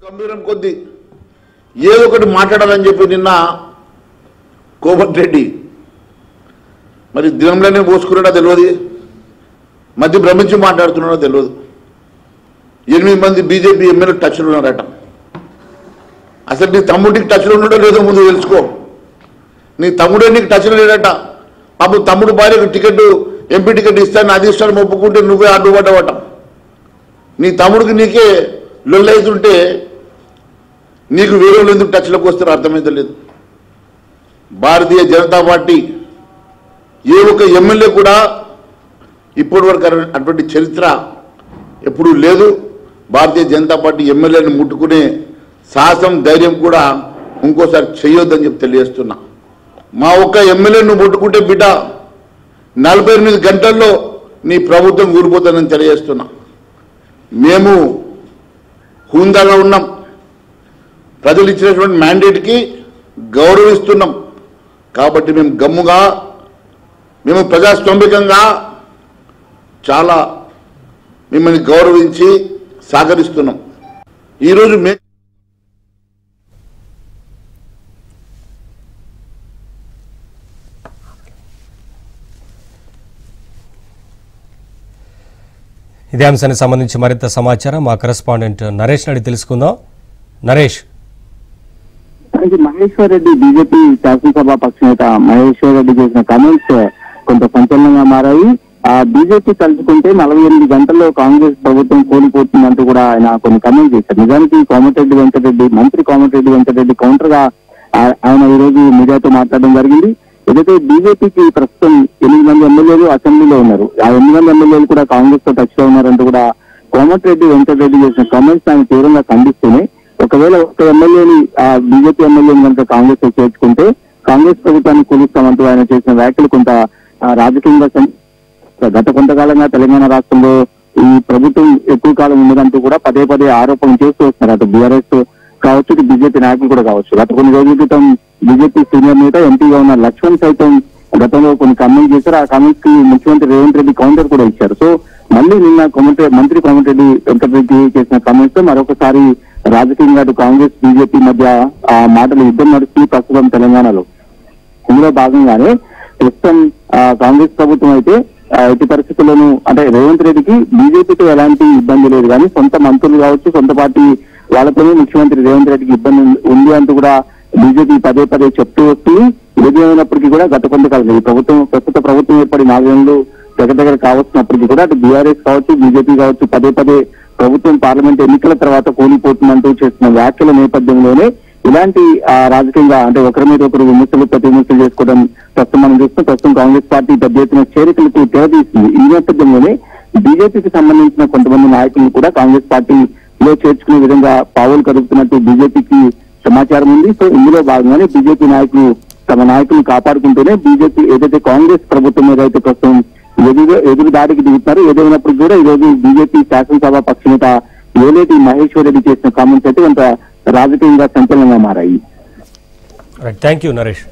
గంభీరం కొద్ది ఏదో ఒకటి మాట్లాడాలని చెప్పి నిన్న కోమటిరెడ్డి మరి దినంలోనే పోసుకున్నాడో తెలియదు, మధ్య భ్రమించి మాట్లాడుతున్నాడో తెలియదు. 8 మంది బీజేపీ ఎమ్మెల్యే టచ్లో ఉన్నారట. అసలు నీ తమ్ముడికి టచ్లో ఉన్నాడో లేదో ముందు తెలుసుకో. నీ తమ్ముడే నీకు టచ్లో లేడట. పాపం తమ్ముడు భార్యకు టికెట్ ఎంపీ టికెట్ ఇస్తాను అది ఇస్తాను ఒప్పుకుంటే నువ్వే అడ్డుపడ్డవట. నీ తమ్ముడికి నీకే లొల్లైతుంటే నీకు వేరే వాళ్ళు ఎందుకు టచ్లోకి వస్తారో అర్థమైతే లేదు. భారతీయ జనతా పార్టీ ఏ ఒక్క ఎమ్మెల్యే కూడా ఇప్పటి వరకు అటువంటి చరిత్ర ఎప్పుడూ లేదు. భారతీయ జనతా పార్టీ ఎమ్మెల్యేని ముట్టుకునే సాహసం ధైర్యం కూడా ఇంకోసారి చేయొద్దని చెప్పి తెలియజేస్తున్నా. మా ఒక్క ఎమ్మెల్యే నువ్వు ముట్టుకుంటే బిడ్డ 48 గంటల్లో నీ ప్రభుత్వం కూలిపోతుందని తెలియజేస్తున్నా. మేము హుందాగా ఉన్నాం, ప్రజలు ఇచ్చినటువంటి మ్యాండేట్కి గౌరవిస్తున్నాం. కాబట్టి మేము గమ్ముగా మేము ప్రజాస్వామికంగా చాలా మిమ్మల్ని గౌరవించి సహకరిస్తున్నాం. ఈరోజు ఇదే అంశానికి సంబంధించి మరింత సమాచారం మా కరెస్పాండెంట్ నరేష్ అడిగి తెలుసుకుందాం. నరేష్, మహేశ్వర్ రెడ్డి బీజేపీ శాసనసభ పక్ష నేత మహేశ్వర్ రెడ్డి చేసిన కామెంట్స్ కొంత సంచలనంగా మారాయి. బీజేపీ తలుచుకుంటే 48 గంటల్లో కాంగ్రెస్ ప్రభుత్వం కోల్పోతుందంటూ కూడా ఆయన కొన్ని కామెంట్స్ చేశారు. నిజానికి కోమటిరెడ్డి వెంకటరెడ్డి మంత్రి కోమటిరెడ్డి వెంకటరెడ్డి కౌంటర్ గా ఆయన ఈ రోజు మీడియాతో మాట్లాడడం జరిగింది. ఏదైతే బీజేపీకి ప్రస్తుతం 8 మంది ఎమ్మెల్యేలు అసెంబ్లీలో ఉన్నారు, ఆ 8 మంది ఎమ్మెల్యేలు కూడా కాంగ్రెస్ తో టచ్ లో ఉన్నారంటూ కూడా కోమటిరెడ్డి వెంకటరెడ్డి చేసిన కామెంట్స్ ఆయన తీవ్రంగా ఖండిస్తూనే ఒకవేళ ఒక ఎమ్మెల్యేని బీజేపీ ఎమ్మెల్యేని కనుక కాంగ్రెస్ లో చేర్చుకుంటే కాంగ్రెస్ ప్రభుత్వాన్ని కూలుస్తామంటూ ఆయన చేసిన వ్యాఖ్యలు కొంత రాజకీయంగా గత కొంతకాలంగా తెలంగాణ రాష్ట్రంలో ఈ ప్రభుత్వం ఎక్కువ కాలం ఉన్నదంటూ కూడా పదే పదే ఆరోపణలు చేస్తూ వస్తున్నారు. అటు బీఆర్ఎస్ కావచ్చు, ఇటు బీజేపీ నాయకులు కూడా కావచ్చు. గత కొన్ని రోజుల క్రితం బీజేపీ సీనియర్ నేత ఎంపీగా ఉన్న లక్ష్మణ్ సైతం గతంలో కొన్ని కామెంట్స్ చేశారు. ఆ కామెంట్స్ కి ముఖ్యమంత్రి రేవంత్ రెడ్డి కౌంటర్ కూడా ఇచ్చారు. సో మళ్ళీ నిన్న మంత్రి కోమటిరెడ్డి వెంకటరెడ్డి చేసిన కామెంట్స్ తో మరొకసారి రాజకీయంగా అటు కాంగ్రెస్ బీజేపీ మధ్య ఆ మాటలు యుద్ధం నడుస్తుంది ప్రస్తుతం తెలంగాణలో. ఇందులో భాగంగానే ప్రస్తుతం కాంగ్రెస్ ప్రభుత్వం అయితే ఎట్టి పరిస్థితుల్లోనూ అంటే రేవంత్ రెడ్డికి బీజేపీతో ఎలాంటి ఇబ్బంది లేదు, కానీ సొంత మంత్రులు కావచ్చు, సొంత పార్టీ వాళ్ళతోనే ముఖ్యమంత్రి రేవంత్ రెడ్డికి ఇబ్బంది ఉంది అంటూ కూడా బీజేపీ పదే పదే చెప్తూ వస్తుంది. ఏదేమైనప్పటికీ కూడా గత కొంతకాలం ఈ ప్రస్తుత ప్రభుత్వం ఏర్పడి 4 ఏళ్ళు దగ్గర కావచ్చినప్పటికీ కూడా అటు బీఆర్ఎస్ కావచ్చు, బీజేపీ కావచ్చు పదే పదే ప్రభుత్వం పార్లమెంట్ ఎన్నికల తర్వాత కూలిపోతుందంటూ చేస్తున్న వ్యాఖ్యల నేపథ్యంలోనే ఇలాంటి రాజకీయంగా అంటే ఒకరి మీద ఒకరు ప్రతి విమర్శలు చేసుకోవడం ప్రస్తుతం మనం చూస్తున్నాం. ప్రస్తుతం కాంగ్రెస్ పార్టీ పెద్ద ఎత్తున చేరికలకు తెరదీస్తుంది. ఈ నేపథ్యంలోనే బీజేపీకి సంబంధించిన కొంతమంది నాయకులను కూడా కాంగ్రెస్ పార్టీలో చేర్చుకునే విధంగా పావులు కదుపుతున్నట్టు బీజేపీకి సమాచారం ఉంది. సో ఇందులో భాగంగానే బీజేపీ నాయకులు తమ నాయకులను కాపాడుకుంటూనే బీజేపీ ఏదైతే కాంగ్రెస్ ప్రభుత్వం మీద అయితే ప్రస్తుతం ఎదురు దాడికి దిగుతున్నారు. ఏదైనప్పుడు కూడా ఈ రోజు బీజేపీ శాసనసభ పక్ష నేత ఏలేటి మహేశ్వర్ రెడ్డి చేసిన కామెంట్స్ అయితే కొంత రాజకీయంగా సంచలనంగా మారాయి. Thank you Naresh.